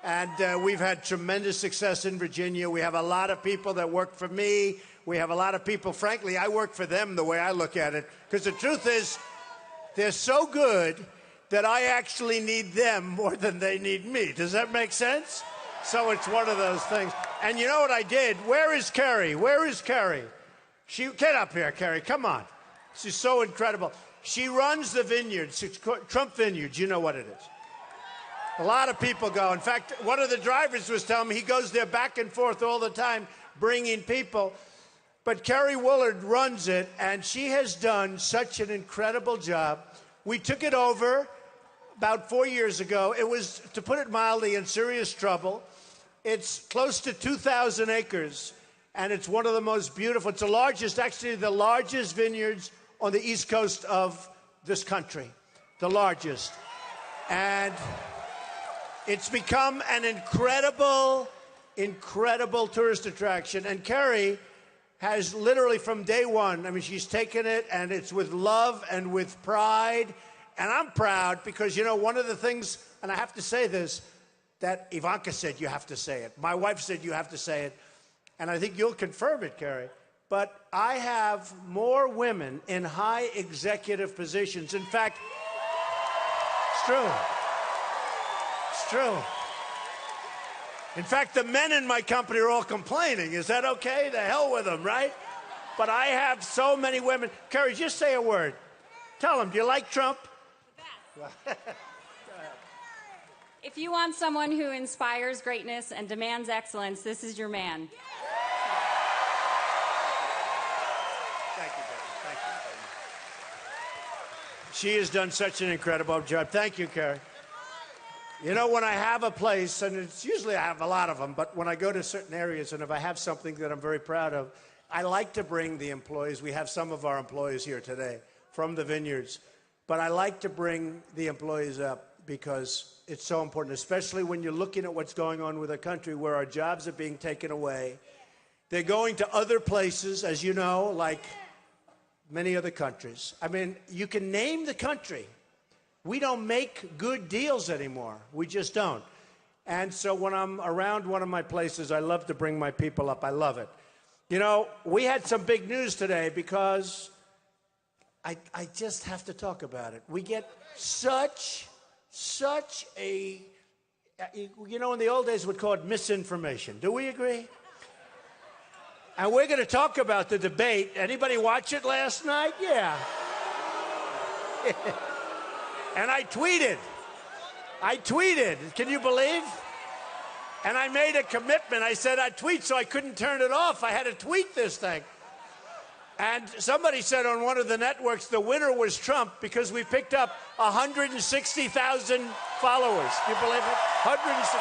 And we've had tremendous success in Virginia. We have a lot of people that work for me. We have a lot of people, frankly, I work for them the way I look at it. Because the truth is, they're so good that I actually need them more than they need me. Does that make sense? So it's one of those things. And you know what I did? Where is Carrie? Where is Carrie? Get up here, Carrie. Come on. She's so incredible. She runs the vineyards. It's Trump Vineyards. You know what it is. A lot of people go. In fact, one of the drivers was telling me he goes there back and forth all the time, bringing people. But Carrie Willard runs it, and she has done such an incredible job. We took it over about 4 years ago. It was, to put it mildly, in serious trouble. It's close to 2,000 acres, and it's one of the most beautiful. It's the largest, actually the largest vineyards on the east coast of this country, the largest. And it's become an incredible, incredible tourist attraction. And Carrie has literally from day one, I mean, she's taken it, and it's with love and with pride. And I'm proud because, you know, one of the things, and I have to say this, that Ivanka said you have to say it. My wife said you have to say it. And I think you'll confirm it, Carrie. But I have more women in high executive positions. In fact, it's true. It's true. In fact, the men in my company are all complaining. Is that okay? The hell with them, right? But I have so many women. Carrie, just say a word. Tell them, do you like Trump? If you want someone who inspires greatness and demands excellence, this is your man. Thank you, baby. Thank you. She has done such an incredible job. Thank you, Carrie. You know, when I have a place, and it's usually I have a lot of them, but when I go to certain areas and if I have something that I'm very proud of, I like to bring the employees. We have some of our employees here today from the vineyards, but I like to bring the employees up because it's so important, especially when you're looking at what's going on with a country where our jobs are being taken away. They're going to other places, as you know, like many other countries. I mean, you can name the country. We don't make good deals anymore. We just don't. And so when I'm around one of my places, I love to bring my people up. I love it. You know, we had some big news today because I just have to talk about it. We get such a, you know, in the old days we'd call it misinformation. Do we agree? And we're going to talk about the debate. Anybody watch it last night? Yeah. And I tweeted. Can you believe? And I made a commitment. I said I'd tweet, so I couldn't turn it off. I had to tweet this thing. And somebody said on one of the networks the winner was Trump because we picked up 160,000 followers. Do you believe it? 160.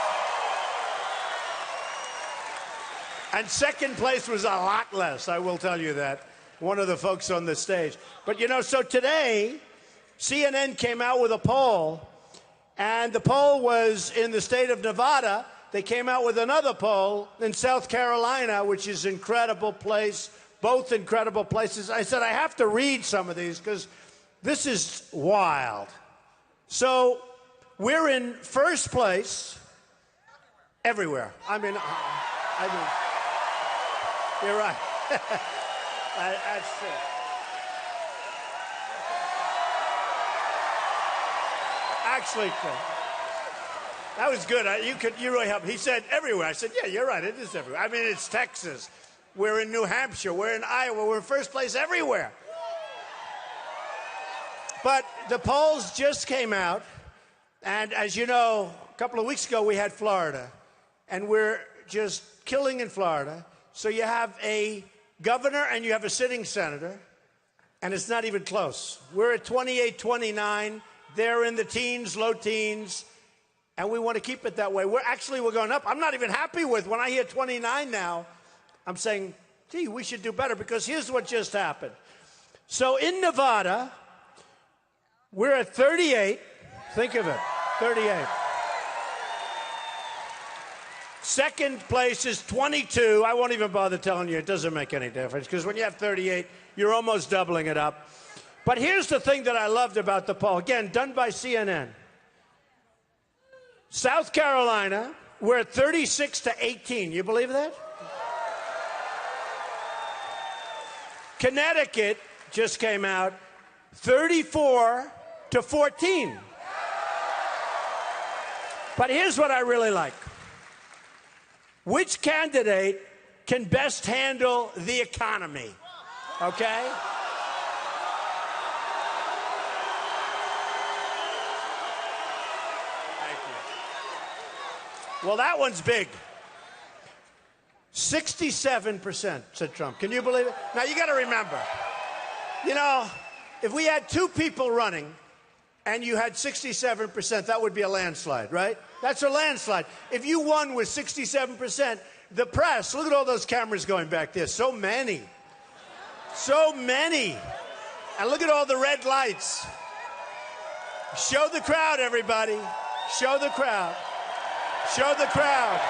And second place was a lot less, I will tell you that. One of the folks on the stage. But, you know, so today, CNN came out with a poll, and the poll was in the state of Nevada. They came out with another poll in South Carolina, which is an incredible place, both incredible places. I said, I have to read some of these because this is wild. So we're in first place everywhere. I mean, you're right. That's true. Actually, that was good. You really helped. He said everywhere. I said, yeah, you're right. It is everywhere. I mean, it's Texas. We're in New Hampshire. We're in Iowa. We're in first place everywhere. But the polls just came out. And as you know, a couple of weeks ago, we had Florida. And we're just killing in Florida. So you have a governor and you have a sitting senator. And it's not even close. We're at 28-29. They're in the teens, low teens, and we want to keep it that way. We're going up. I'm not even happy with when I hear 29 now. I'm saying, gee, we should do better because here's what just happened. So in Nevada, we're at 38. Think of it, 38. Second place is 22. I won't even bother telling you. It doesn't make any difference because when you have 38, you're almost doubling it up. But here's the thing that I loved about the poll. Again, done by CNN. South Carolina, we're 36 to 18. You believe that? Connecticut just came out 34 to 14. But here's what I really like. Which candidate can best handle the economy? Okay? Thank you. Well, that one's big. 67%, said Trump. Can you believe it? Now, you got to remember, you know, if we had two people running and you had 67%, that would be a landslide, right? That's a landslide. If you won with 67%, the press, look at all those cameras going back there. So many. So many. And look at all the red lights. Show the crowd, everybody. Show the crowd. Show the crowd.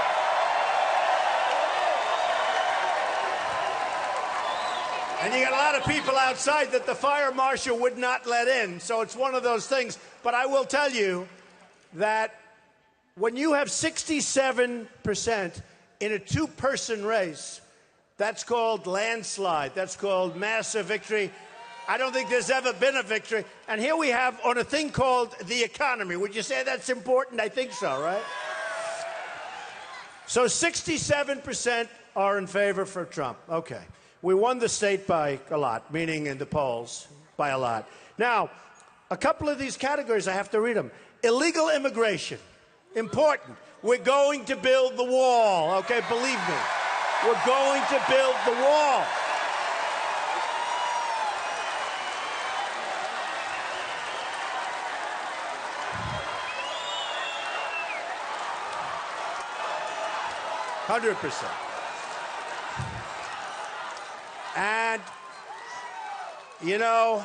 And you got a lot of people outside that the fire marshal would not let in. So it's one of those things. But I will tell you that when you have 67% in a two-person race, that's called landslide. That's called massive victory. I don't think there's ever been a victory. And here we have on a thing called the economy. Would you say that's important? I think so, right? So 67% are in favor for Trump. Okay. We won the state by a lot, meaning in the polls by a lot. Now, a couple of these categories, I have to read them. Illegal immigration, important. We're going to build the wall, okay, believe me. We're going to build the wall. %100%. And, you know,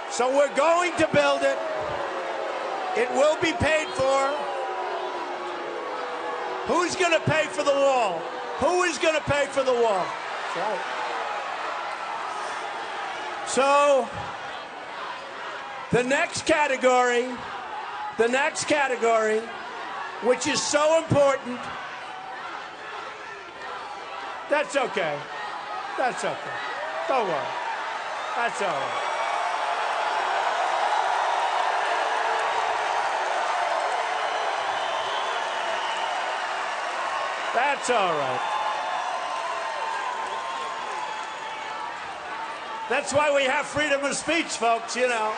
so we're going to build it. It will be paid for. Who's going to pay for the wall? Who is going to pay for the wall? That's right. So, the next category, which is so important. That's okay. That's okay. Don't worry. That's all right. That's all right. That's why we have freedom of speech, folks, you know.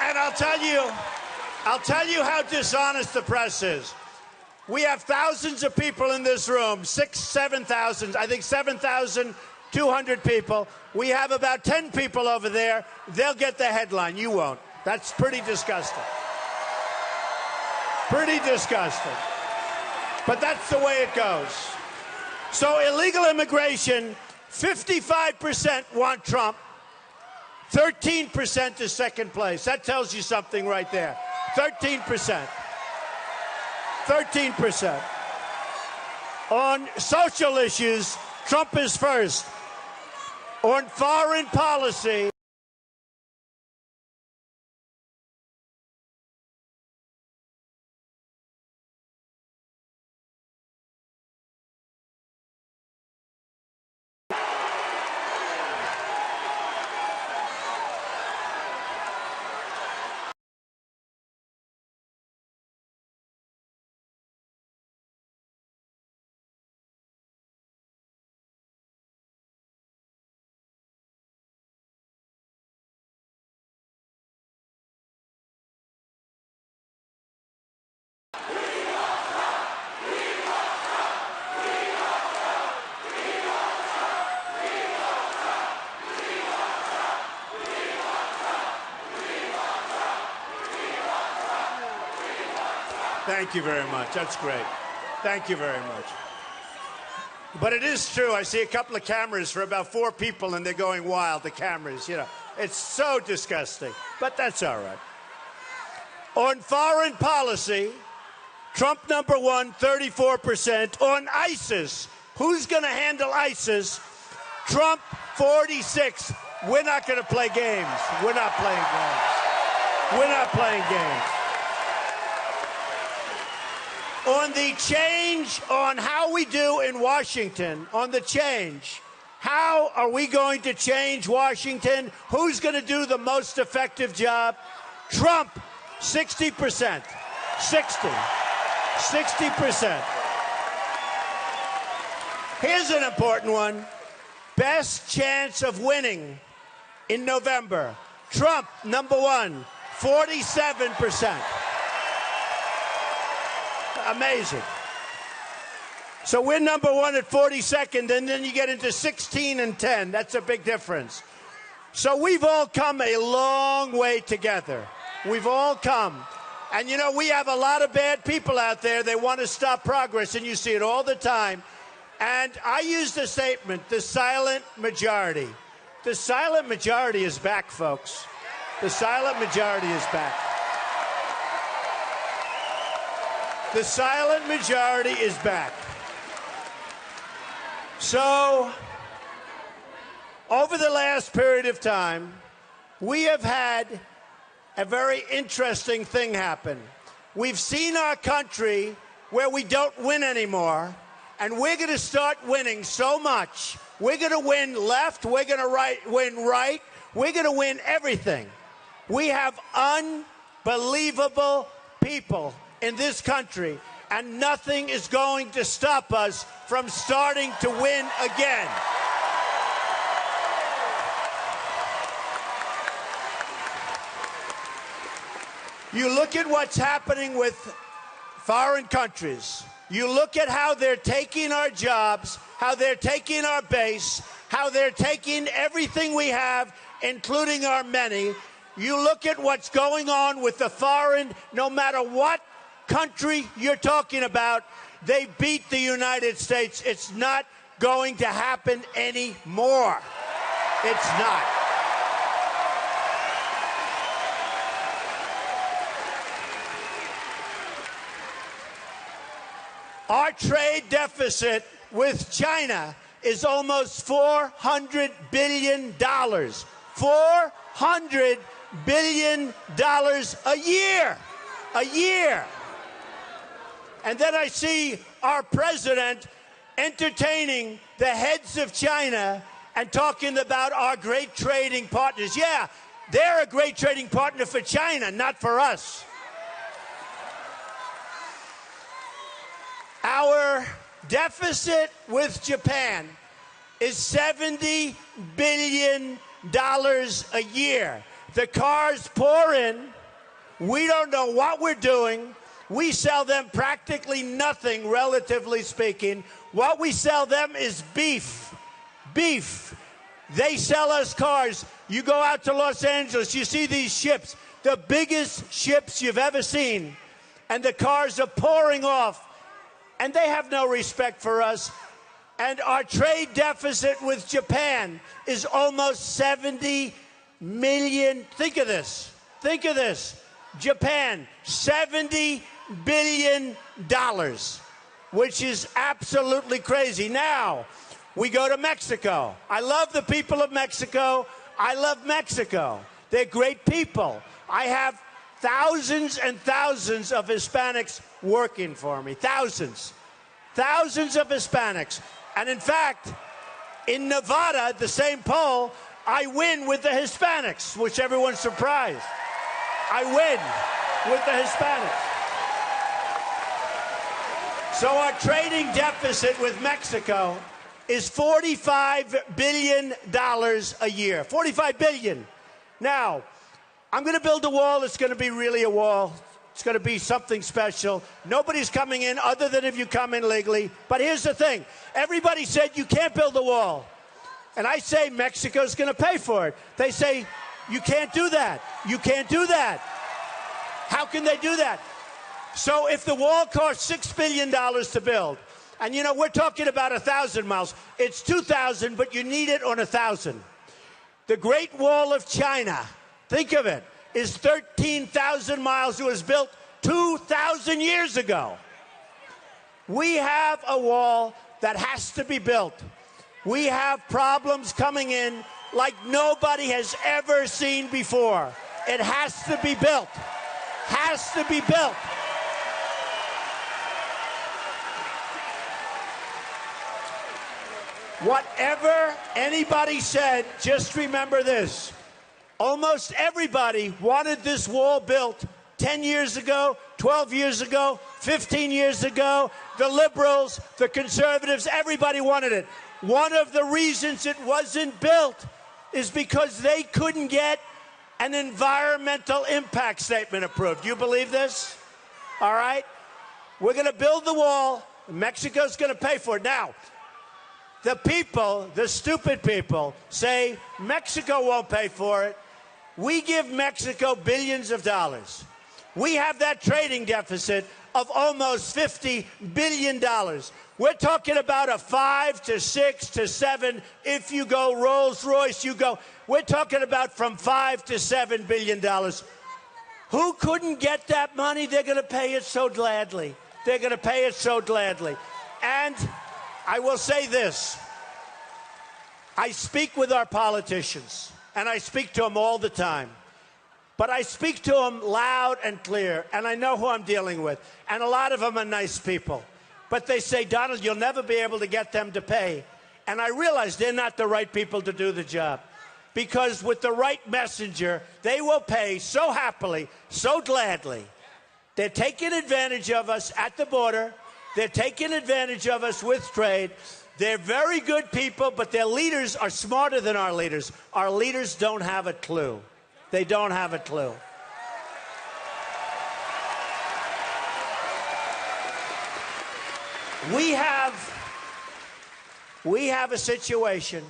And I'll tell you how dishonest the press is. We have thousands of people in this room, 7,000, I think 7,200 people. We have about 10 people over there. They'll get the headline. You won't. That's pretty disgusting. Pretty disgusting. But that's the way it goes. So illegal immigration, 55% want Trump. 13% is second place. That tells you something right there. 13%. 13%. On social issues, Trump is first. On foreign policy, thank you very much. That's great. Thank you very much. But it is true. I see a couple of cameras for about 4 people, and they're going wild, the cameras, you know. It's so disgusting. But that's all right. On foreign policy, Trump #1, 34%. On ISIS, who's going to handle ISIS? Trump, 46. We're not going to play games. We're not playing games. We're not playing games. On the change, on how we do in Washington, on the change, how are we going to change Washington? Who's going to do the most effective job? Trump, 60%. 60%. Here's an important one. Best chance of winning in November. Trump, number one, 47%. Amazing. So we're number one at 42nd, and then you get into 16 and 10. That's a big difference. So we've all come a long way together. We've all come. And, you know, we have a lot of bad people out there. They want to stop progress, and you see it all the time. And I use the statement, the silent majority. The silent majority is back, folks. The silent majority is back. The silent majority is back. So, over the last period of time, we have had a very interesting thing happen. We've seen our country where we don't win anymore, and we're going to start winning so much. We're going to win left, we're going to win right, we're going to win everything. We have unbelievable people in this country, and nothing is going to stop us from starting to win again. You look at what's happening with foreign countries. You look at how they're taking our jobs, how they're taking our base, how they're taking everything we have, including our money. You look at what's going on with the foreign, no matter what country you're talking about, they beat the United States. It's not going to happen anymore. It's not. Our trade deficit with China is almost $400 billion. $400 billion a year. A year. And then I see our president entertaining the heads of China and talking about our great trading partners. Yeah, they're a great trading partner for China, not for us. Our deficit with Japan is $70 billion a year. The cars pour in. We don't know what we're doing. We sell them practically nothing, relatively speaking. What we sell them is beef. Beef. They sell us cars. You go out to Los Angeles, you see these ships, the biggest ships you've ever seen, and the cars are pouring off. And they have no respect for us. And our trade deficit with Japan is almost 70 million. Think of this. Think of this. Japan, $70 billion, which is absolutely crazy. Now, we go to Mexico. I love the people of Mexico. I love Mexico. They're great people. I have thousands and thousands of Hispanics working for me. Thousands. Thousands of Hispanics. And in fact, in Nevada, the same poll, I win with the Hispanics, which everyone's surprised. I win with the Hispanics. So our trading deficit with Mexico is $45 billion a year. $45 billion. Now, I'm going to build a wall. It's going to be really a wall. It's going to be something special. Nobody's coming in other than if you come in legally. But here's the thing. Everybody said you can't build a wall. And I say Mexico's going to pay for it. They say you can't do that. You can't do that. How can they do that? So if the wall costs $6 billion to build, and you know, we're talking about 1,000 miles. It's 2,000, but you need it on 1,000. The Great Wall of China, think of it, is 13,000 miles. It was built 2,000 years ago. We have a wall that has to be built. We have problems coming in like nobody has ever seen before. It has to be built. Has to be built. Whatever anybody said, just remember this. Almost everybody wanted this wall built 10 years ago, 12 years ago, 15 years ago. The liberals, the conservatives, everybody wanted it. One of the reasons it wasn't built is because they couldn't get an environmental impact statement approved. You believe this? All right? We're going to build the wall. Mexico's going to pay for it. Now, the people, the stupid people, say Mexico won't pay for it. We give Mexico billions of dollars. We have that trading deficit of almost $50 billion. We're talking about a 5 to 6 to 7. If you go Rolls Royce, you go. We're talking about from $5 to $7 billion. Who couldn't get that money? They're going to pay it so gladly. They're going to pay it so gladly. And I will say this. I speak with our politicians, and I speak to them all the time. But I speak to them loud and clear, and I know who I'm dealing with. And a lot of them are nice people. But they say, Donald, you'll never be able to get them to pay. And I realize they're not the right people to do the job. Because with the right messenger, they will pay so happily, so gladly. They're taking advantage of us at the border. They're taking advantage of us with trade. They're very good people, but their leaders are smarter than our leaders. Our leaders don't have a clue. They don't have a clue. We have a situation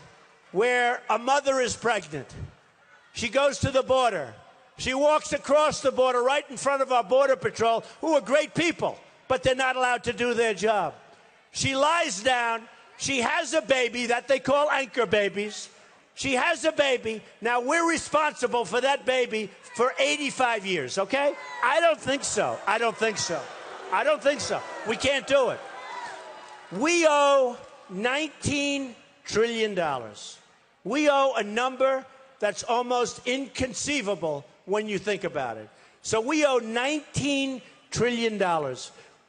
where a mother is pregnant. She goes to the border. She walks across the border right in front of our Border Patrol, who are great people, but they're not allowed to do their job. She lies down. She has a baby that they call anchor babies. She has a baby. Now, we're responsible for that baby for 85 years, okay? I don't think so. I don't think so. I don't think so. We can't do it. We owe $19 trillion. We owe a number that's almost inconceivable when you think about it. So we owe $19 trillion.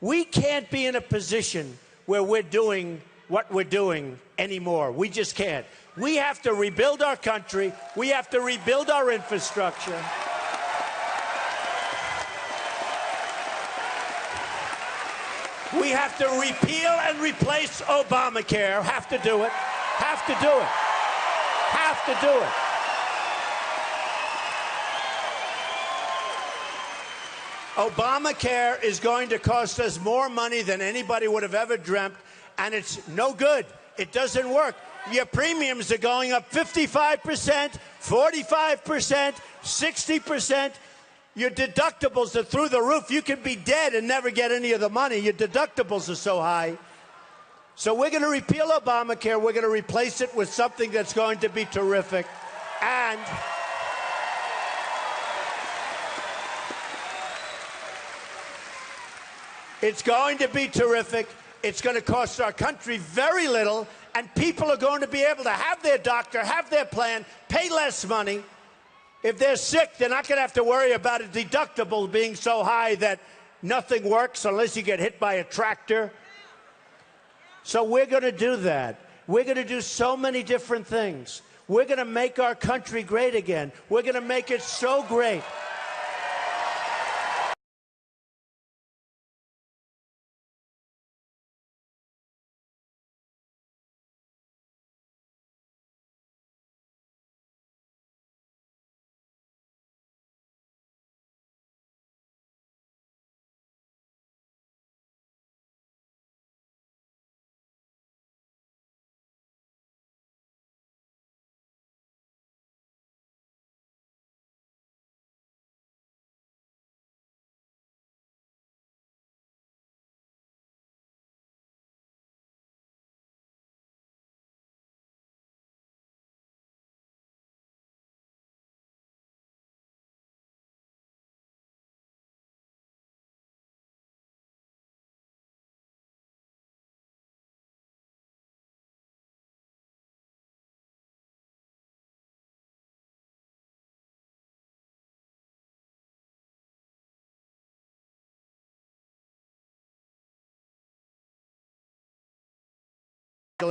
We can't be in a position where we're doing what we're doing anymore. We just can't. We have to rebuild our country. We have to rebuild our infrastructure. We have to repeal and replace Obamacare. Have to do it. Have to do it. Have to do it. Obamacare is going to cost us more money than anybody would have ever dreamt, and it's no good. It doesn't work. Your premiums are going up 55%, 45%, 60%. Your deductibles are through the roof. You can be dead and never get any of the money. Your deductibles are so high. So we're going to repeal Obamacare. We're going to replace it with something that's going to be terrific. And it's going to be terrific. It's going to cost our country very little, and people are going to be able to have their doctor, have their plan, pay less money. If they're sick, they're not going to have to worry about a deductible being so high that nothing works unless you get hit by a tractor. So we're going to do that. We're going to do so many different things. We're going to make our country great again. We're going to make it so great.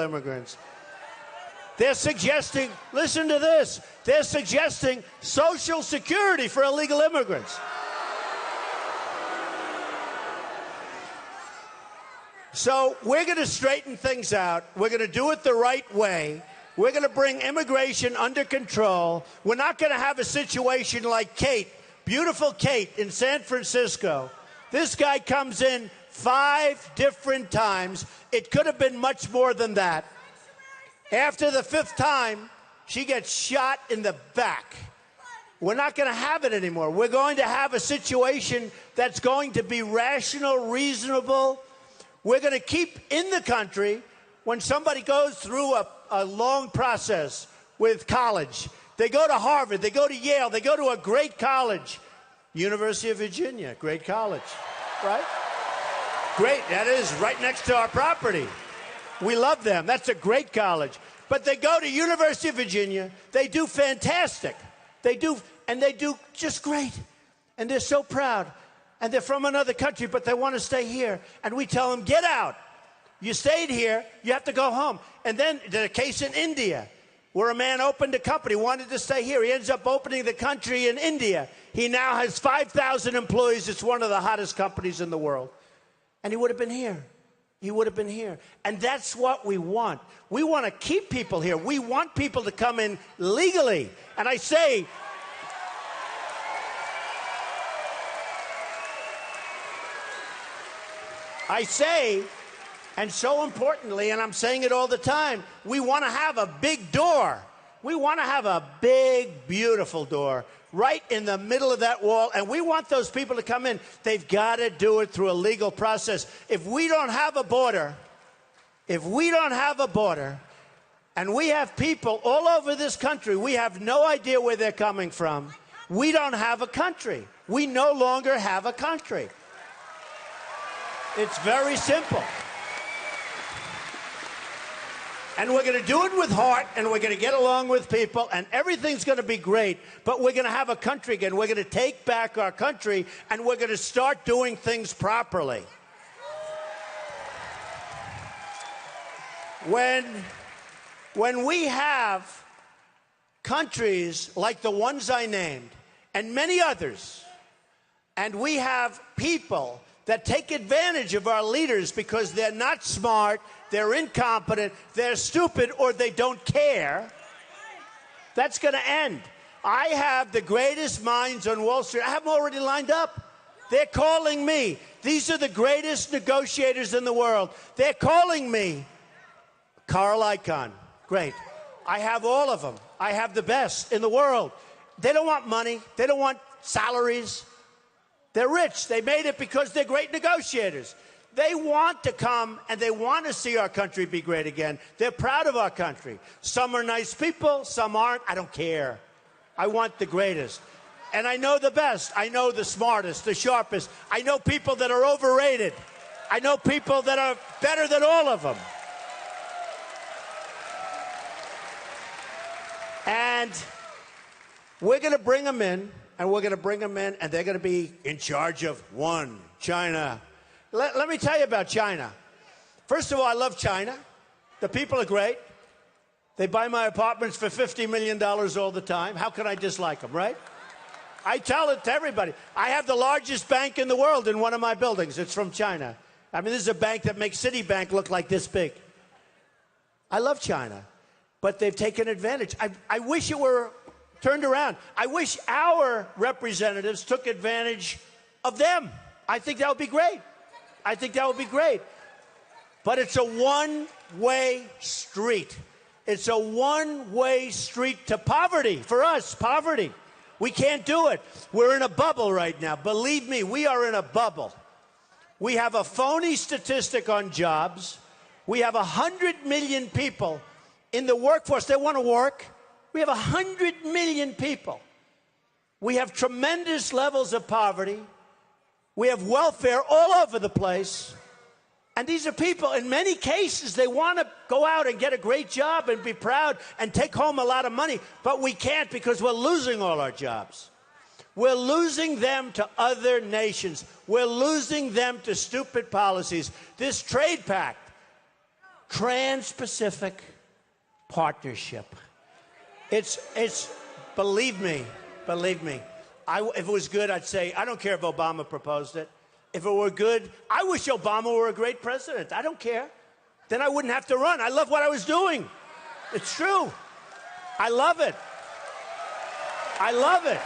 immigrants. They're suggesting, listen to this, they're suggesting Social Security for illegal immigrants. So we're going to straighten things out. We're going to do it the right way. We're going to bring immigration under control. We're not going to have a situation like Kate, beautiful Kate in San Francisco. This guy comes in 5 different times. It could have been much more than that. After the 5th time, she gets shot in the back. We're not going to have it anymore. We're going to have a situation that's going to be rational, reasonable. We're going to keep in the country when somebody goes through a long process with college. They go to Harvard, they go to Yale, they go to a great college. University of Virginia, great college, right? Great, that is right next to our property. We love them. That's a great college. But they go to University of Virginia. They do fantastic. They do just great. And they're so proud. And they're from another country, but they want to stay here. And we tell them, get out. You stayed here. You have to go home. And then there's a case in India where a man opened a company, wanted to stay here. He ends up opening the country in India. He now has 5,000 employees. It's one of the hottest companies in the world. And he would have been here. He would have been here. And that's what we want. We want to keep people here. We want people to come in legally. And I say, and so importantly, and I'm saying it all the time, we want to have a big door. We want to have a big, beautiful door right in the middle of that wall, and we want those people to come in. They've got to do it through a legal process. If we don't have a border, and we have people all over this country, we have no idea where they're coming from, we don't have a country. We no longer have a country. It's very simple. And we're going to do it with heart, and we're going to get along with people, and everything's going to be great, but we're going to have a country again. We're going to take back our country, and we're going to start doing things properly. When we have countries like the ones I named, and many others, and we have people that take advantage of our leaders because they're not smart, they're incompetent, they're stupid, or they don't care, that's going to end. I have the greatest minds on Wall Street. I have them already lined up. They're calling me. These are the greatest negotiators in the world. They're calling me. Carl Icahn, great. I have all of them. I have the best in the world. They don't want money. They don't want salaries. They're rich. They made it because they're great negotiators. They want to come and they want to see our country be great again. They're proud of our country. Some are nice people, some aren't. I don't care. I want the greatest. And I know the best. I know the smartest, the sharpest. I know people that are overrated. I know people that are better than all of them. And we're going to bring them in. And we're going to bring them in, and they're going to be in charge of one, China. Let me tell you about China. First of all, I love China. The people are great. They buy my apartments for $50 million all the time. How can I dislike them, right? I tell it to everybody. I have the largest bank in the world in one of my buildings. It's from China. I mean, this is a bank that makes Citibank look like this big. I love China, but they've taken advantage. I wish it were turned around. I wish our representatives took advantage of them. I think that would be great. I think that would be great. But it's a one-way street. It's a one-way street to poverty. For us, poverty. We can't do it. We're in a bubble right now. Believe me, we are in a bubble. We have a phony statistic on jobs. We have 100 million people in the workforce. They want to work. We have 100 million people. We have tremendous levels of poverty. We have welfare all over the place. And these are people, in many cases, they want to go out and get a great job and be proud and take home a lot of money. But we can't because we're losing all our jobs. We're losing them to other nations. We're losing them to stupid policies. This trade pact Trans-Pacific Partnership. It's believe me. If it was good, I'd say, I don't care if Obama proposed it. If it were good, I wish Obama were a great president. I don't care. Then I wouldn't have to run. I love what I was doing. It's true. I love it. I love it.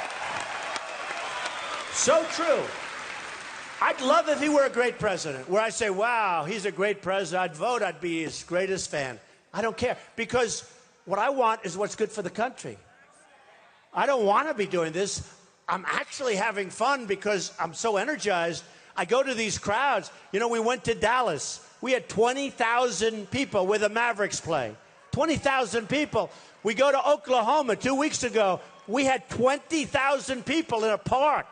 So true. I'd love if he were a great president, where I say, wow, he's a great president. I'd vote. I'd be his greatest fan. I don't care, because what I want is what's good for the country. I don't want to be doing this. I'm actually having fun because I'm so energized. I go to these crowds. You know, we went to Dallas. We had 20,000 people where the Mavericks play. 20,000 people. We go to Oklahoma 2 weeks ago. We had 20,000 people in a park.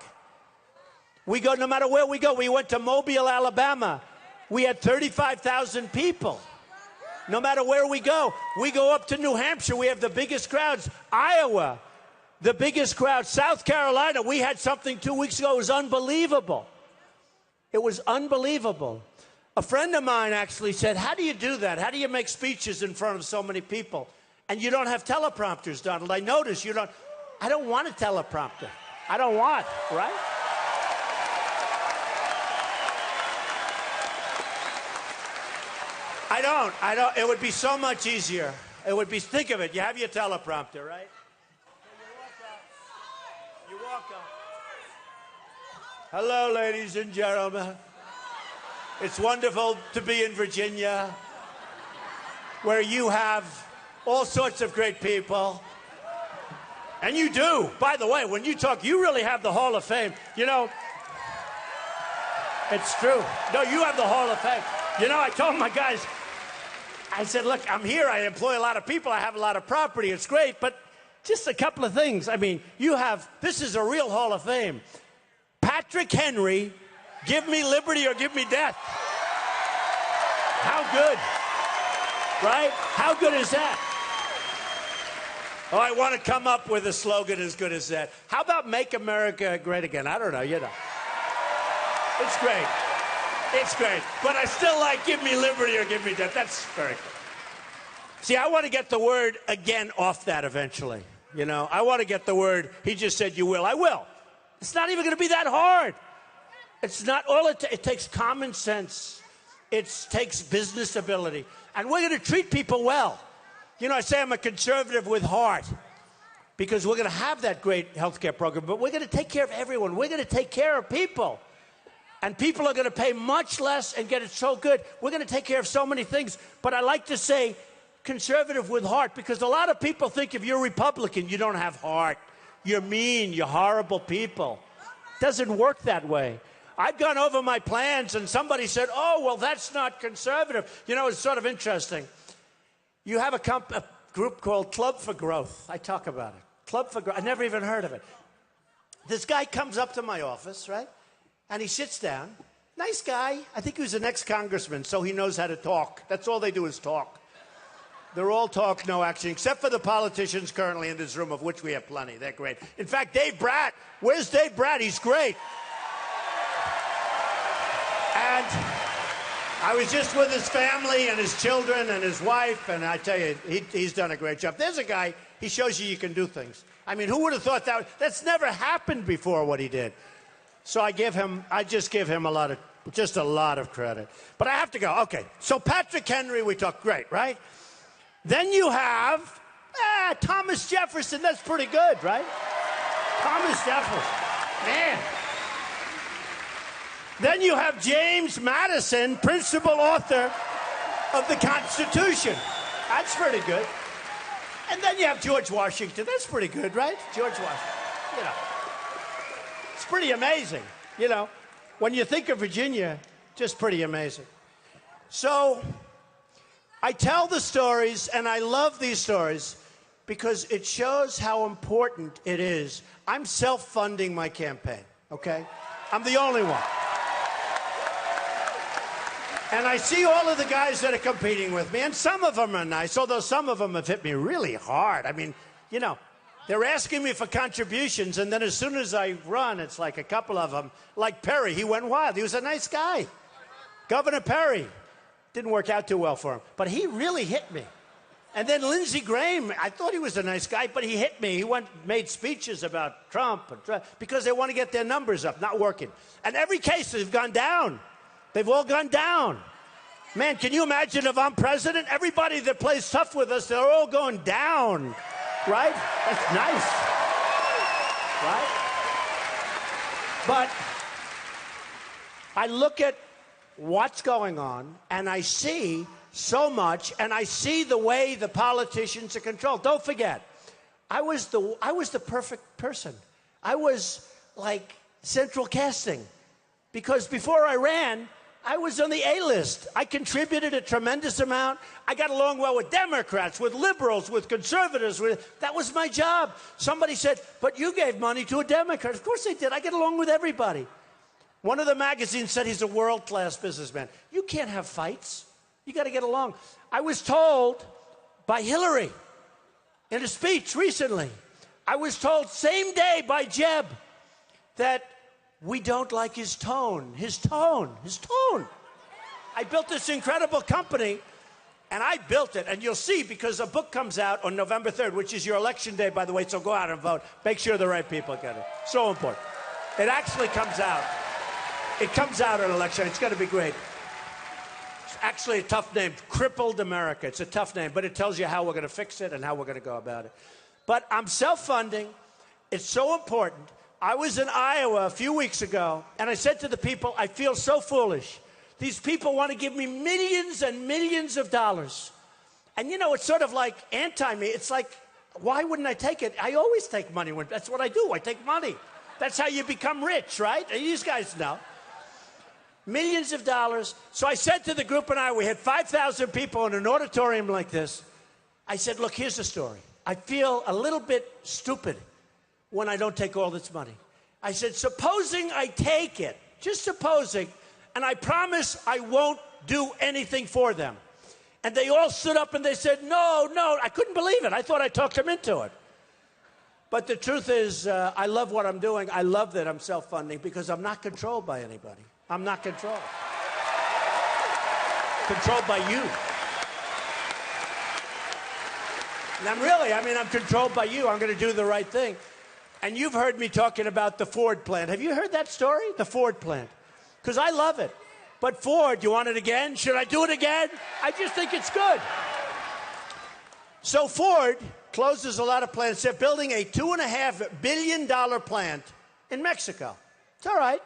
We go, no matter where we go. We went to Mobile, Alabama. We had 35,000 people. No matter where we go up to New Hampshire. We have the biggest crowds. Iowa, the biggest crowd. South Carolina, we had something 2 weeks ago. It was unbelievable. It was unbelievable. A friend of mine actually said, how do you do that? How do you make speeches in front of so many people? And you don't have teleprompters, Donald. I notice you don't. I don't want a teleprompter. I don't want, right? I don't. It would be so much easier. It would be, think of it. You have your teleprompter, right? You walk up. Hello, ladies and gentlemen. It's wonderful to be in Virginia, where you have all sorts of great people. And you do. By the way, when you talk, you really have the Hall of Fame. You know, it's true. No, you have the Hall of Fame. You know, I told my guys, I said, look, I'm here. I employ a lot of people. I have a lot of property. It's great. But just a couple of things. I mean, this is a real Hall of Fame. Patrick Henry, give me liberty or give me death. How good, right? How good is that? Oh, I want to come up with a slogan as good as that. How about Make America Great Again? I don't know, you know. It's great. It's great. But I still like give me liberty or give me death. That's very good. See, I want to get the word again off that eventually. You know, I want to get the word, he just said you will. I will. It's not even going to be that hard. It's not all it takes common sense. It takes business ability. And we're going to treat people well. You know, I say I'm a conservative with heart because we're going to have that great health care program, but we're going to take care of everyone. We're going to take care of people. And people are going to pay much less and get it so good. We're going to take care of so many things. But I like to say conservative with heart because a lot of people think if you're Republican, you don't have heart. You're mean. You're horrible people. It doesn't work that way. I've gone over my plans and somebody said, oh, well, that's not conservative. You know, it's sort of interesting. You have a group called Club for Growth. I talk about it. Club for Growth. I never even heard of it. This guy comes up to my office, right? And he sits down. Nice guy. I think he was an ex-congressman, so he knows how to talk. That's all they do is talk. They're all talk, no action, except for the politicians currently in this room, of which we have plenty. They're great. In fact, Dave Bratt. Where's Dave Bratt? He's great. And I was just with his family and his children and his wife, and I tell you, he's done a great job. There's a guy, he shows you can do things. I mean, who would have thought that? That's never happened before, what he did. So I just give him a lot of credit. But I have to go. Okay, so Patrick Henry, we talked, great, right? Then you have Thomas Jefferson. That's pretty good, right? Thomas Jefferson, man. Then you have James Madison, principal author of the Constitution. That's pretty good. And then you have George Washington. That's pretty good, right? George Washington, you know. It's pretty amazing, you know. When you think of Virginia, just pretty amazing. So I tell the stories, and I love these stories because it shows how important it is. I'm self-funding my campaign, okay? I'm the only one. And I see all of the guys that are competing with me, and some of them are nice, although some of them have hit me really hard. I mean, you know, they're asking me for contributions, and then as soon as I run, it's like a couple of them. Like Perry, he went wild. He was a nice guy. Governor Perry. Didn't work out too well for him. But he really hit me. And then Lindsey Graham, I thought he was a nice guy, but he hit me. He made speeches about Trump because they want to get their numbers up, not working. And every case has gone down. They've all gone down. Man, can you imagine if I'm president? Everybody that plays tough with us, they're all going down, right? That's nice, right? But I look at what's going on, and I see so much, and I see the way the politicians are controlled. Don't forget, I was the perfect person. I was like central casting, because before I ran, I was on the A-list. I contributed a tremendous amount. I got along well with Democrats, with liberals, with conservatives. That was my job. Somebody said, but you gave money to a Democrat. Of course I did. I get along with everybody. One of the magazines said he's a world-class businessman. You can't have fights. You got to get along. I was told by Hillary in a speech recently. I was told same day by Jeb that we don't like his tone. His tone. I built this incredible company, and I built it. And you'll see, because a book comes out on November 3rd, which is your election day, by the way, so go out and vote. Make sure the right people get it. So important. It actually comes out. It comes out on election. It's going to be great. Actually a tough name, Crippled America. It's a tough name, but it tells you how we're going to fix it and how we're going to go about it. But I'm self-funding. It's so important. I was in Iowa a few weeks ago, and I said to the people, I feel so foolish. These people want to give me millions and millions of dollars. And, you know, it's sort of like anti-me. It's like, why wouldn't I take it? I always take money. That's what I do. I take money. That's how you become rich, right? These guys know. Millions of dollars. So I said to the group and we had 5,000 people in an auditorium like this. I said, look, here's the story. I feel a little bit stupid when I don't take all this money. I said, supposing I take it, just supposing, and I promise I won't do anything for them. And they all stood up and they said, no. I couldn't believe it. I thought I talked them into it. But the truth is, I love what I'm doing. I love that I'm self-funding because I'm not controlled by anybody. I'm not controlled. Controlled by you. And I'm controlled by you. I'm going to do the right thing. And you've heard me talking about the Ford plant. Have you heard that story? The Ford plant. Because I love it. But Ford, you want it again? Should I do it again? I just think it's good. So Ford closes a lot of plants. They're building a $2.5 billion plant in Mexico. It's all right.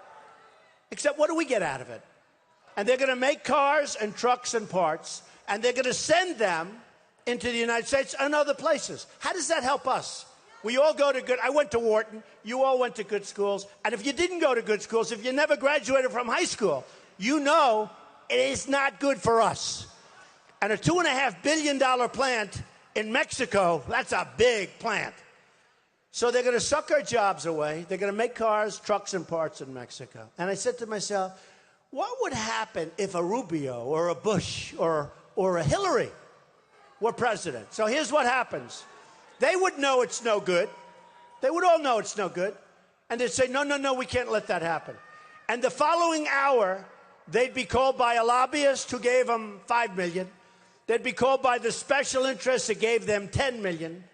Except what do we get out of it? And they're going to make cars and trucks and parts, and they're going to send them into the United States and other places. How does that help us? We all go to good, I went to Wharton, you all went to good schools, and if you didn't go to good schools, if you never graduated from high school, you know it is not good for us. And a $2.5 billion plant in Mexico, that's a big plant. So they're going to suck our jobs away. They're going to make cars, trucks, and parts in Mexico. And I said to myself, what would happen if a Rubio or a Bush or a Hillary were president? So here's what happens. They would know it's no good. They would all know it's no good. And they'd say, no, we can't let that happen. And the following hour, they'd be called by a lobbyist who gave them $5 million. They'd be called by the special interests that gave them $10 million.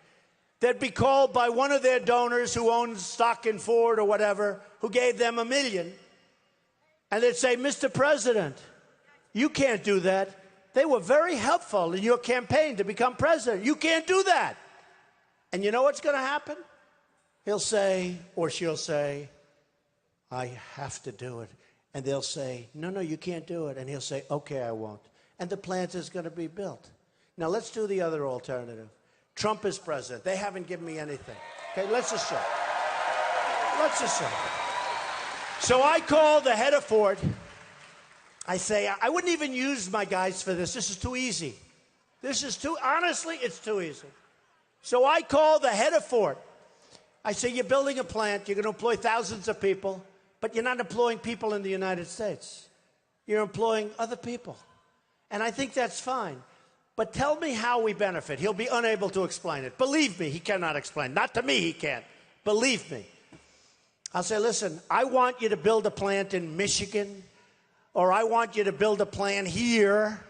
They'd be called by one of their donors who owns stock in Ford or whatever, who gave them $1 million. And they'd say, Mr. President, you can't do that. They were very helpful in your campaign to become president. You can't do that. And you know what's going to happen? He'll say, or she'll say, I have to do it. And they'll say, no, you can't do it. And he'll say, okay, I won't. And the plant is going to be built. Now, let's do the other alternative. Trump is president. They haven't given me anything. Okay, let's assume. So I call the head of Ford. I say, I wouldn't even use my guys for this. This is too easy. Honestly, it's too easy. So I call the head of Ford. I say, you're building a plant. You're going to employ thousands of people, but you're not employing people in the United States. You're employing other people. And I think that's fine. But tell me how we benefit. He'll be unable to explain it. Believe me, he cannot explain. Not to me, he can't. Believe me. I'll say, listen, I want you to build a plant in Michigan, or I want you to build a plant here,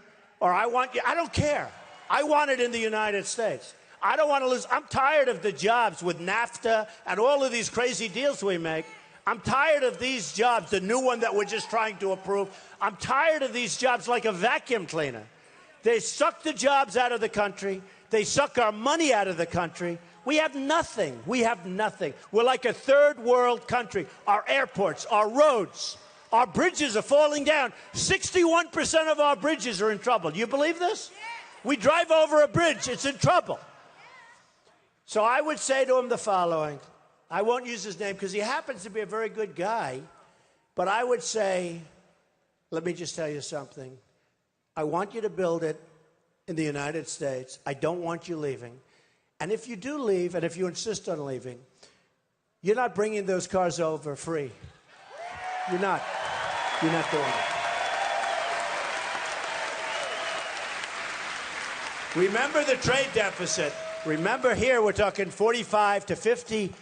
or I want you. I don't care. I want it in the United States. I don't want to lose. I'm tired of the jobs with NAFTA and all of these crazy deals we make. I'm tired of these jobs, the new one that we're just trying to approve. I'm tired of these jobs like a vacuum cleaner. They suck the jobs out of the country. They suck our money out of the country. We have nothing. We have nothing. We're like a third world country. Our airports, our roads, our bridges are falling down. 61% of our bridges are in trouble. Do you believe this? We drive over a bridge, it's in trouble. So I would say to him the following. I won't use his name because he happens to be a very good guy. But I would say, let me just tell you something. I want you to build it in the United States. I don't want you leaving. And if you do leave, and if you insist on leaving, you're not bringing those cars over free. You're not. You're not doing it. Remember the trade deficit. Remember here we're talking $45 to $50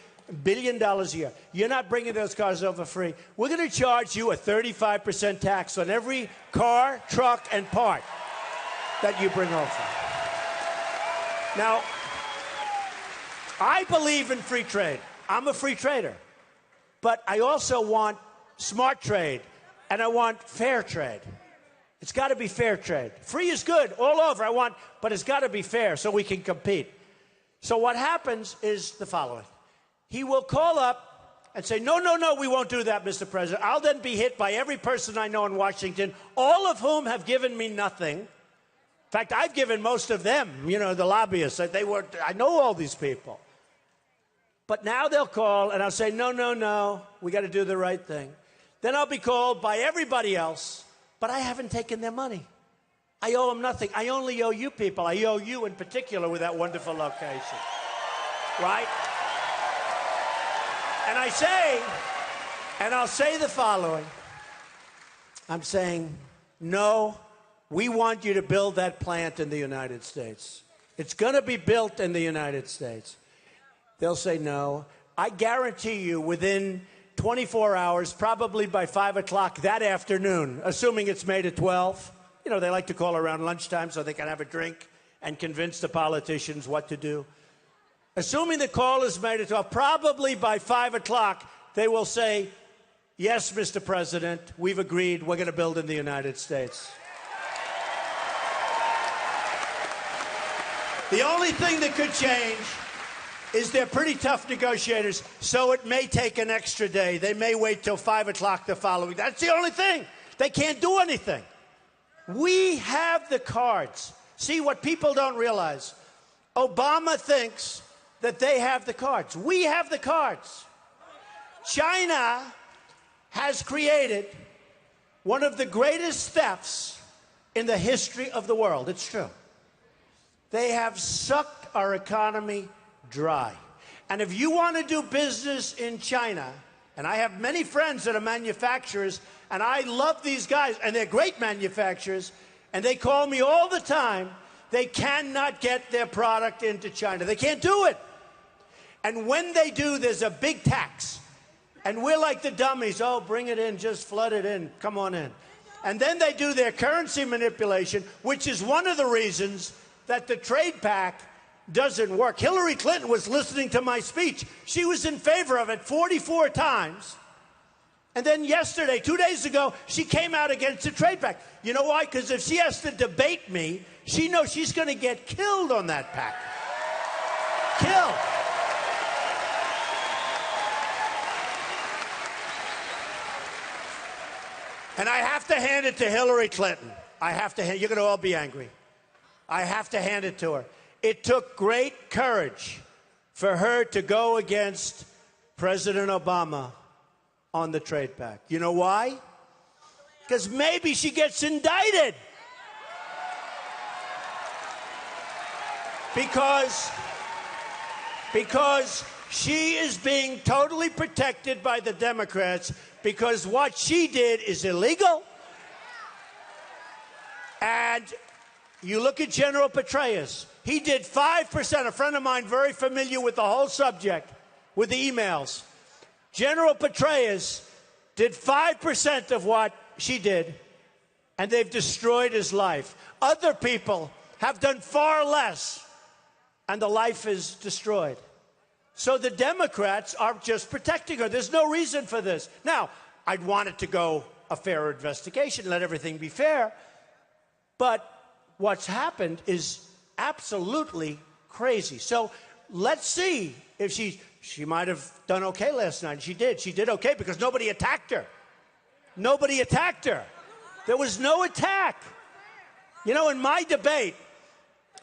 billion a year. You're not bringing those cars over free. We're going to charge you a 35% tax on every car, truck, and part that you bring over. Now, I believe in free trade. I'm a free trader. But I also want smart trade, and I want fair trade. It's got to be fair trade. Free is good all over. But it's got to be fair so we can compete. So what happens is the following. He will call up and say, no, no, no, we won't do that, Mr. President. I'll then be hit by every person I know in Washington, all of whom have given me nothing. In fact, I've given most of them, you know, the lobbyists. I know all these people. But now they'll call, and I'll say, no, no, no, we got to do the right thing. Then I'll be called by everybody else, but I haven't taken their money. I owe them nothing. I only owe you people. I owe you in particular with that wonderful location. Right? And I'll say the following. I'm saying, no, we want you to build that plant in the United States. It's going to be built in the United States. They'll say no. I guarantee you within 24 hours, probably by 5 o'clock that afternoon, assuming it's made at 12. You know, they like to call around lunchtime so they can have a drink and convince the politicians what to do. Assuming the call is made at 12, probably by 5 o'clock, they will say, yes, Mr. President, we've agreed, we're going to build in the United States. The only thing that could change is they're pretty tough negotiators, so it may take an extra day. They may wait till 5 o'clock the following. That's the only thing. They can't do anything. We have the cards. See, what people don't realize, Obama thinks that they have the cards. We have the cards. China has created one of the greatest thefts in the history of the world. It's true. They have sucked our economy dry. And if you want to do business in China, and I have many friends that are manufacturers, and I love these guys, and they're great manufacturers, and they call me all the time, they cannot get their product into China. They can't do it. And when they do, there's a big tax. And we're like the dummies. Oh, bring it in, just flood it in, come on in. And then they do their currency manipulation, which is one of the reasons that the trade pact doesn't work. Hillary Clinton was listening to my speech. She was in favor of it 44 times. And then yesterday, 2 days ago, she came out against the trade pact. You know why? Because if she has to debate me, she knows she's going to get killed on that pact. Killed. And I have to hand it to Hillary Clinton. You're going to all be angry. I have to hand it to her. It took great courage for her to go against President Obama on the trade pact. You know why? Because maybe she gets indicted. Because she is being totally protected by the Democrats, because what she did is illegal. And you look at General Petraeus. He did 5%. A friend of mine very familiar with the whole subject, with the emails. General Petraeus did 5% of what she did, and they've destroyed his life. Other people have done far less, and the life is destroyed. So the Democrats are just protecting her. There's no reason for this. Now, I'd want it to go a fairer investigation, let everything be fair. But what's happened is absolutely crazy. So let's see if she might have done okay last night. She did. She did okay because nobody attacked her. Nobody attacked her. There was no attack. You know, in my debate,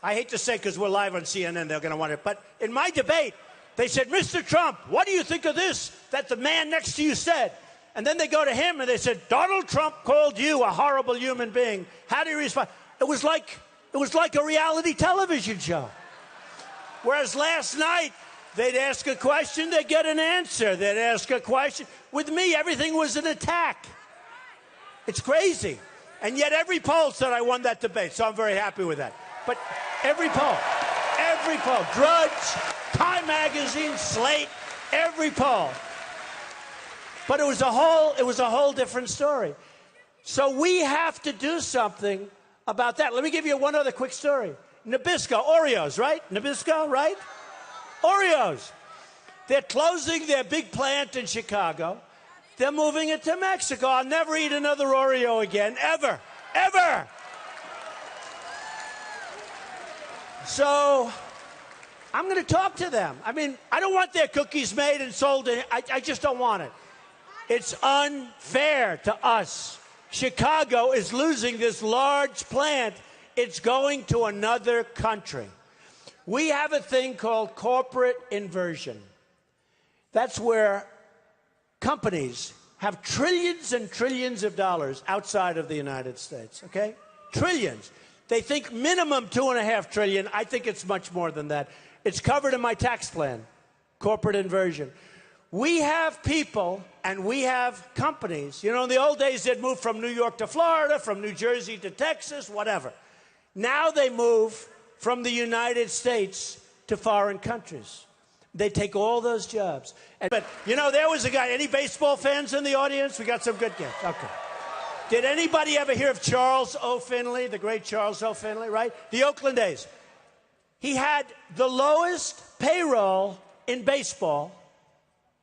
I hate to say because we're live on CNN, they're going to want it, but in my debate, they said, Mr. Trump, what do you think of this that the man next to you said? And then they go to him and they said, Donald Trump called you a horrible human being. How do you respond? It was like a reality television show. Whereas last night, they'd ask a question, they'd get an answer. They'd ask a question. With me, everything was an attack. It's crazy. And yet every poll said I won that debate, so I'm very happy with that. But every poll, Drudge, Time Magazine, Slate, every poll. But it was a whole different story. So we have to do something about that. Let me give you one other quick story. Nabisco, Oreos, right? Nabisco, right? Oreos. They're closing their big plant in Chicago. They're moving it to Mexico. I'll never eat another Oreo again, ever, ever. So I'm going to talk to them. I mean, I don't want their cookies made and sold. I just don't want it. It's unfair to us. Chicago is losing this large plant. It's going to another country. We have a thing called corporate inversion. That's where companies have trillions and trillions of dollars outside of the United States, okay? Trillions. They think minimum $2.5 trillion. I think it's much more than that. It's covered in my tax plan, corporate inversion. We have people and we have companies. You know, in the old days, they'd move from New York to Florida, from New Jersey to Texas, whatever. Now they move from the United States to foreign countries. They take all those jobs. But, you know, there was a guy. Any baseball fans in the audience? We got some good guys. Okay. Did anybody ever hear of Charles O. Finley, the great Charles O. Finley, right? The Oakland A's. He had the lowest payroll in baseball,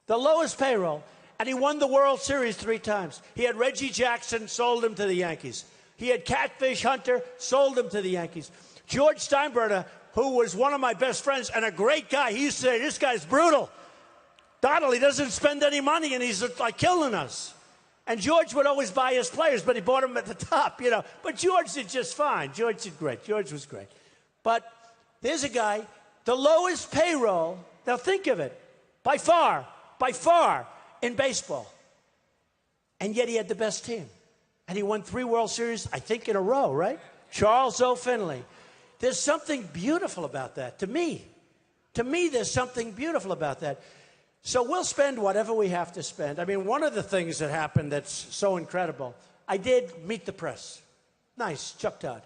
the lowest payroll, and he won the World Series 3 times. He had Reggie Jackson, sold him to the Yankees. He had Catfish Hunter, sold him to the Yankees. George Steinbrenner, who was one of my best friends and a great guy, he used to say, this guy's brutal. Donald, he doesn't spend any money and he's like killing us. And George would always buy his players, but he bought them at the top, you know. But George did just fine. George did great. George was great. But there's a guy, the lowest payroll, now think of it, by far, in baseball. And yet he had the best team. And he won 3 World Series, I think, in a row, right? Charles O. Finley. There's something beautiful about that, to me. To me, there's something beautiful about that. So we'll spend whatever we have to spend. I mean, one of the things that happened that's so incredible, I did Meet the Press. Nice, Chuck Todd.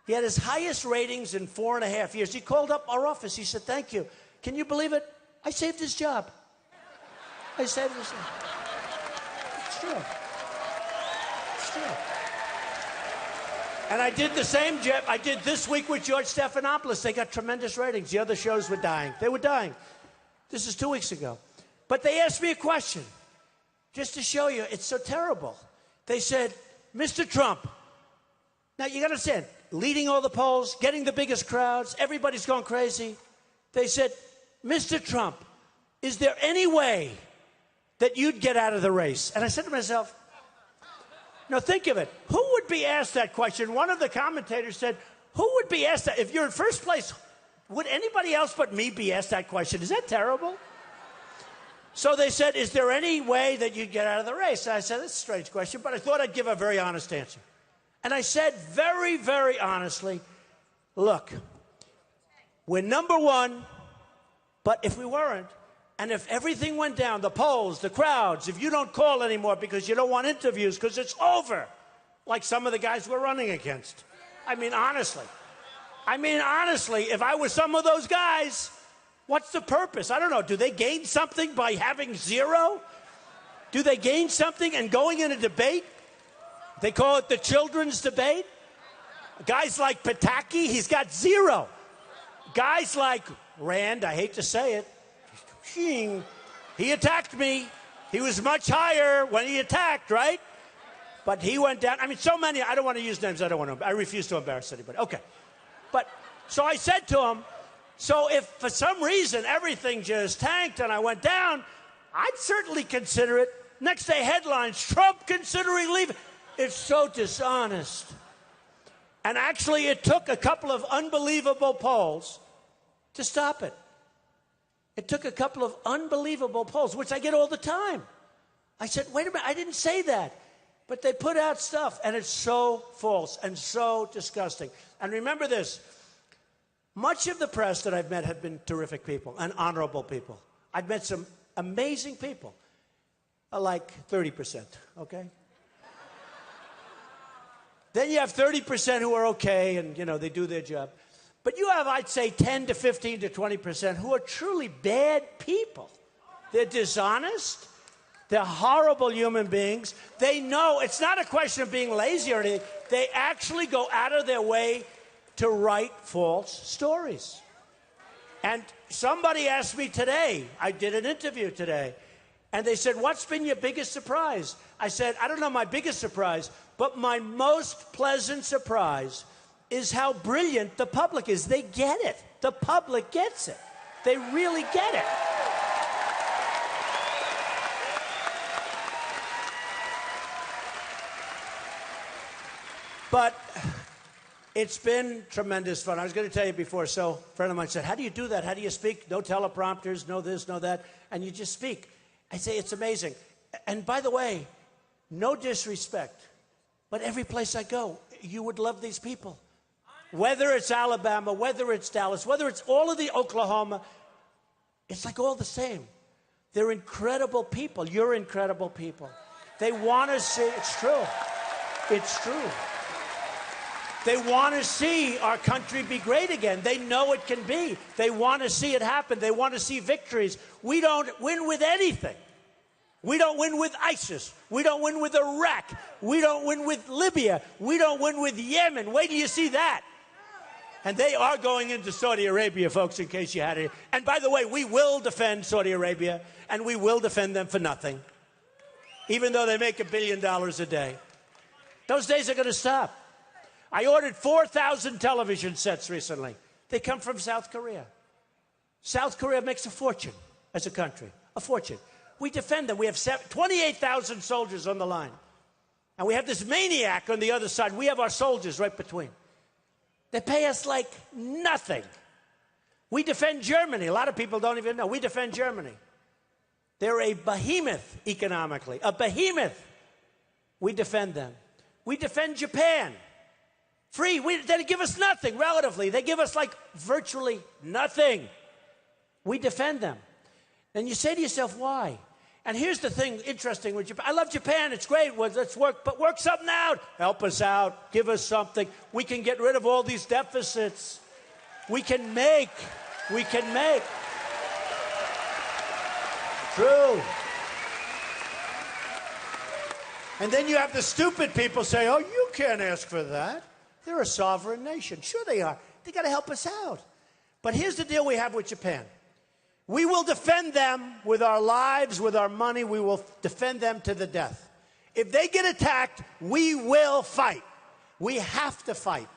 He had his highest ratings in 4.5 years. He called up our office. He said, thank you. Can you believe it? I saved his job. I saved his job. It's true. It's true. And I did the same job. I did This Week with George Stephanopoulos. They got tremendous ratings. The other shows were dying. They were dying. This is 2 weeks ago. But they asked me a question, just to show you it's so terrible. They said, Mr. Trump, now you got to understand, leading all the polls, getting the biggest crowds, everybody's going crazy. They said, Mr. Trump, is there any way that you'd get out of the race? And I said to myself, now think of it. Who would be asked that question? One of the commentators said, who would be asked that? If you're in first place, would anybody else but me be asked that question? Is that terrible? So they said, is there any way that you'd get out of the race? And I said, that's a strange question, but I thought I'd give a very honest answer. And I said very, very honestly, look, we're number 1, but if we weren't, and if everything went down, the polls, the crowds, if you don't call anymore because you don't want interviews because it's over, like some of the guys we're running against. I mean, honestly, if I was some of those guys, what's the purpose? I don't know. Do they gain something by having 0? Do they gain something and going in a debate? They call it the children's debate. Guys like Pataki, he's got 0. Guys like Rand, I hate to say it, he attacked me. He was much higher when he attacked, right? But he went down. I mean, so many. I don't want to use names. I refuse to embarrass anybody. Okay. But so I said to him, so if for some reason everything just tanked and I went down, I'd certainly consider it. Next day headlines, Trump considering leaving. It's so dishonest. And actually it took a couple of unbelievable polls to stop it. It took a couple of unbelievable polls, which I get all the time. I said, wait a minute, I didn't say that. But they put out stuff, and it's so false and so disgusting. And remember this, much of the press that I've met have been terrific people and honorable people. I've met some amazing people, like 30%, okay? Then you have 30% who are okay, and, you know, they do their job. But you have, I'd say, 10 to 15 to 20% who are truly bad people. They're dishonest. They're horrible human beings. They know it's not a question of being lazy or anything. They actually go out of their way to write false stories. And somebody asked me today, I did an interview today, and they said, what's been your biggest surprise? I said, I don't know my biggest surprise, but my most pleasant surprise is how brilliant the public is. They get it. The public gets it. They really get it. But it's been tremendous fun. I was going to tell you before, so a friend of mine said, how do you do that? How do you speak? No teleprompters, no this, no that, and you just speak. I say, it's amazing. And by the way, no disrespect, but every place I go, you would love these people. Whether it's Alabama, whether it's Dallas, whether it's all of the Oklahoma, it's like all the same. They're incredible people. You're incredible people. They want to see, it's true. It's true. They want to see our country be great again. They know it can be. They want to see it happen. They want to see victories. We don't win with anything. We don't win with ISIS. We don't win with Iraq. We don't win with Libya. We don't win with Yemen. Wait till you see that. And they are going into Saudi Arabia, folks, in case you had it. And by the way, we will defend Saudi Arabia, and we will defend them for nothing, even though they make $1 billion a day. Those days are going to stop. I ordered 4,000 television sets recently. They come from South Korea. South Korea makes a fortune as a country, a fortune. We defend them. We have 28,000 soldiers on the line. And we have this maniac on the other side. We have our soldiers right between. They pay us like nothing. We defend Germany. A lot of people don't even know. We defend Germany. They're a behemoth economically, a behemoth. We defend them. We defend Japan. Free. They give us nothing, relatively. They give us, like, virtually nothing. We defend them. And you say to yourself, why? And here's the thing interesting with Japan. I love Japan. It's great. Well, let's work. But work something out. Help us out. Give us something. We can get rid of all these deficits. We can make. We can make. True. And then you have the stupid people say, oh, you can't ask for that. They're a sovereign nation. Sure they are. They got to help us out. But here's the deal we have with Japan. We will defend them with our lives, with our money. We will defend them to the death. If they get attacked, we will fight. We have to fight.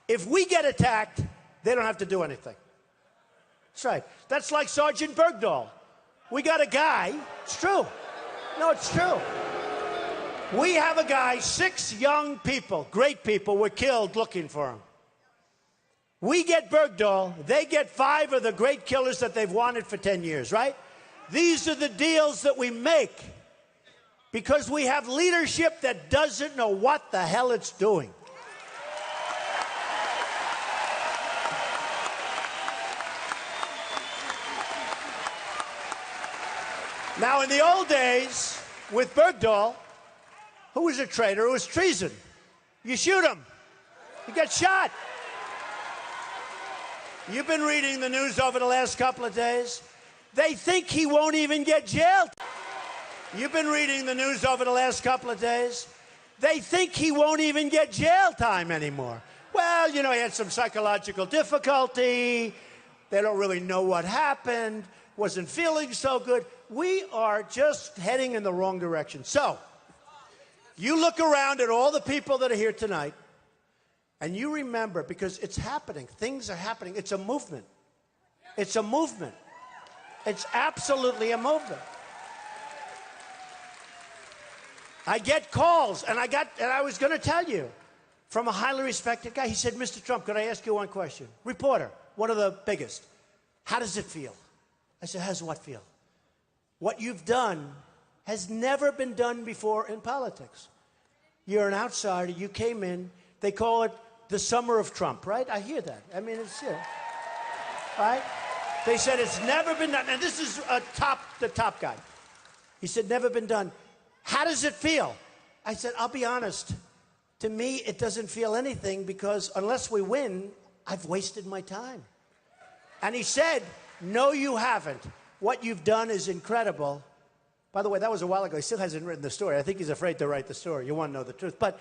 If we get attacked, they don't have to do anything. That's right. That's like Sergeant Bergdahl. We got a guy. It's true. No, it's true. We have a guy, 6 young people, great people, were killed looking for him. We get Bergdahl, they get 5 of the great killers that they've wanted for 10 years, right? These are the deals that we make because we have leadership that doesn't know what the hell it's doing. Now, in the old days, with Bergdahl, who was a traitor, who was treason, you shoot him. You get shot. You've been reading the news over the last couple of days. They think he won't even get jailed. You've been reading the news over the last couple of days. they think he won't even get jail time anymore. Well, you know, he had some psychological difficulty. They don't really know what happened. Wasn't feeling so good. We are just heading in the wrong direction. So, you look around at all the people that are here tonight, and you remember, because it's happening. Things are happening. It's a movement. It's a movement. It's absolutely a movement. I get calls, and I was going to tell you, from a highly respected guy. He said, Mr. Trump, could I ask you one question? Reporter, one of the biggest. How does it feel? I said, how does what feel? What you've done has never been done before in politics. You're an outsider. You came in. They call it the summer of Trump, right? I hear that. I mean, it's, you know, right? They said it's never been done. And this is the top guy. He said, never been done. How does it feel? I said, I'll be honest. To me, it doesn't feel anything because unless we win, I've wasted my time. And he said, no, you haven't. What you've done is incredible. By the way, that was a while ago. He still hasn't written the story. I think he's afraid to write the story. You want to know the truth. But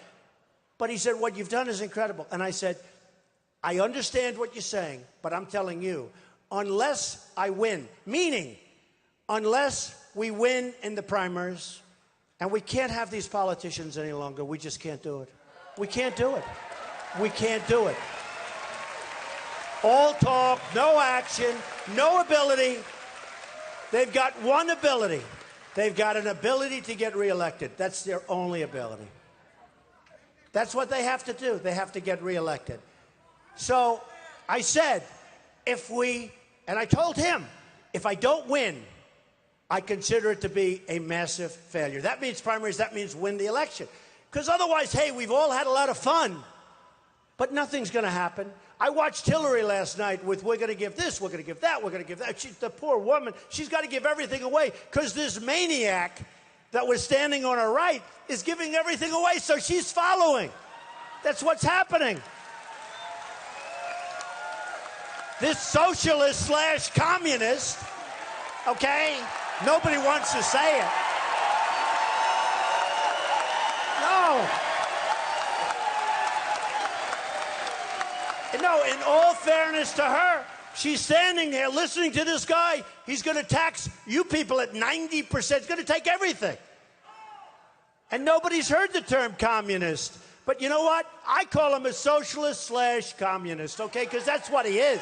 he said, what you've done is incredible. And I said, I understand what you're saying, but I'm telling you, unless I win, meaning unless we win in the primaries, and we can't have these politicians any longer, we just can't do it. We can't do it. We can't do it. All talk, no action, no ability. They've got one ability. They've got an ability to get reelected. That's their only ability. That's what they have to do. They have to get reelected. So I said, and I told him, if I don't win, I consider it to be a massive failure. That means primaries, that means win the election. Because otherwise, hey, we've all had a lot of fun, but nothing's going to happen. I watched Hillary last night with, we're going to give this, we're going to give that, we're going to give that. The poor woman, she's got to give everything away because this maniac that was standing on her right is giving everything away, so she's following. That's what's happening. This socialist / communist, okay, nobody wants to say it. No, in all fairness to her, she's standing there listening to this guy. He's going to tax you people at 90%. He's going to take everything. And nobody's heard the term communist. But you know what? I call him a socialist / communist, okay? Because that's what he is.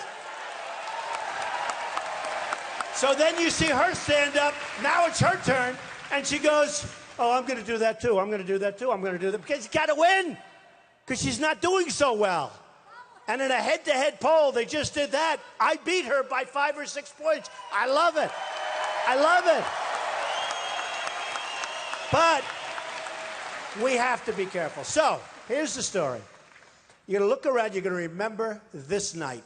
So then you see her stand up. Now it's her turn. And she goes, oh, I'm going to do that too. I'm going to do that too. I'm going to do that. Because you got to win. Because she's not doing so well. And in a head-to-head poll, they just did that. I beat her by 5 or 6 points. I love it. I love it. But we have to be careful. So here's the story. You're going to look around. You're going to remember this night.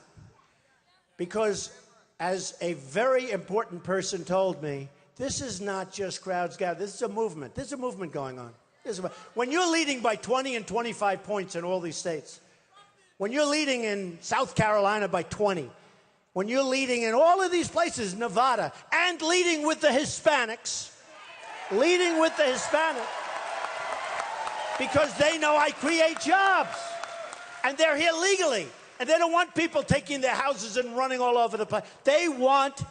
Because as a very important person told me, this is not just crowds gathered. This is a movement. There's a movement going on. When you're leading by 20 and 25 points in all these states, when you're leading in South Carolina by 20, when you're leading in all of these places, Nevada, and leading with the Hispanics, because they know I create jobs, and they're here legally, and they don't want people taking their houses and running all over the place. They want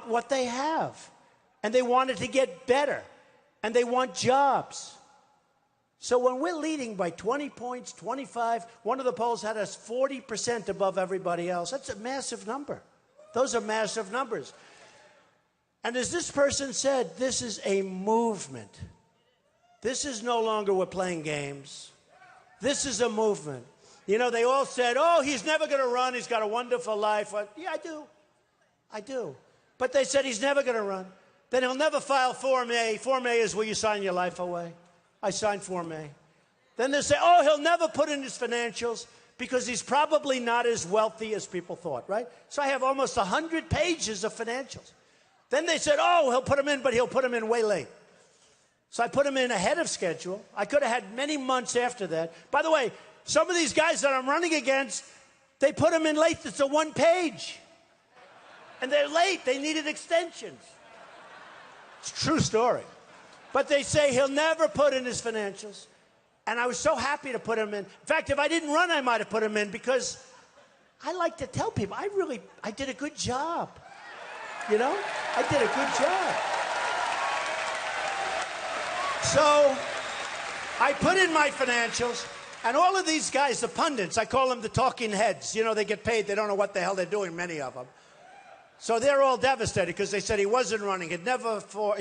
what they have, and they want it to get better, and they want jobs. So when we're leading by 20 points, 25, one of the polls had us 40% above everybody else. That's a massive number. Those are massive numbers. And as this person said, this is a movement. This is no longer we're playing games. This is a movement. You know, they all said, oh, he's never going to run. He's got a wonderful life. Yeah, I do. But they said he's never going to run. Then he'll never file Form A. Form A is where you sign your life away. I signed Form A. Then they say, oh, he'll never put in his financials because he's probably not as wealthy as people thought, right? So I have almost 100 pages of financials. Then they said, oh, he'll put them in, but he'll put them in way late. So I put them in ahead of schedule. I could have had many months after that. By the way, some of these guys that I'm running against, they put them in late. It's a 1 page. And they're late. They needed extensions. It's a true story. But they say he'll never put in his financials. And I was so happy to put him in. In fact, if I didn't run, I might have put him in because I like to tell people, I did a good job. You know? I did a good job. So I put in my financials, and all of these guys, the pundits, I call them the talking heads. You know, they get paid. They don't know what the hell they're doing, many of them. So they're all devastated because they said he wasn't running. He'll never file.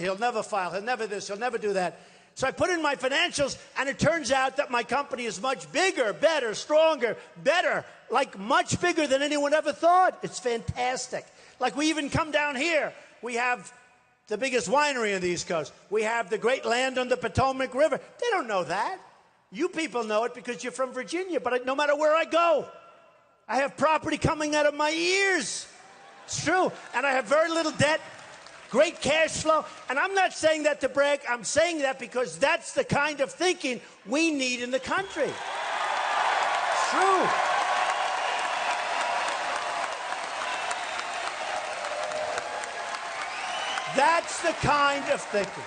He'll never this. He'll never do that. So I put in my financials, and it turns out that my company is much bigger, better, stronger, better, like much bigger than anyone ever thought. It's fantastic. Like we even come down here. We have the biggest winery on the East Coast. We have the great land on the Potomac River. They don't know that. You people know it because you're from Virginia, but no matter where I go, I have property coming out of my ears. It's true. And I have very little debt, great cash flow. And I'm not saying that to brag. I'm saying that because that's the kind of thinking we need in the country. It's true. That's the kind of thinking.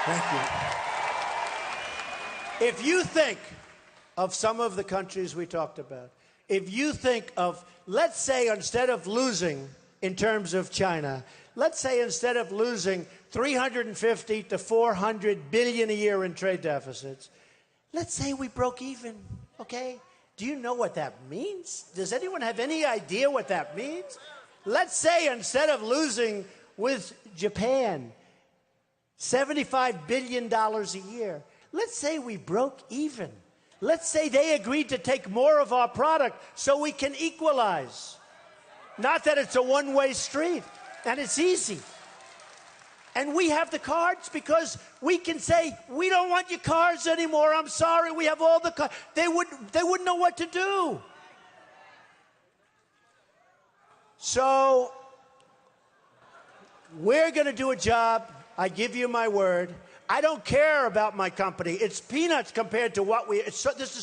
Thank you. If you think of some of the countries we talked about, if you think of, let's say instead of losing in terms of China, let's say instead of losing 350 to 400 billion a year in trade deficits, let's say we broke even, okay? Do you know what that means? Does anyone have any idea what that means? Let's say instead of losing with Japan $75 billion a year, let's say we broke even. Let's say they agreed to take more of our product so we can equalize. Not that it's a one-way street, and it's easy. And we have the cards because we can say, we don't want your cars anymore. I'm sorry, we have all the cars. They wouldn't know what to do. So we're going to do a job. I give you my word. I don't care about my company. It's peanuts compared to what this is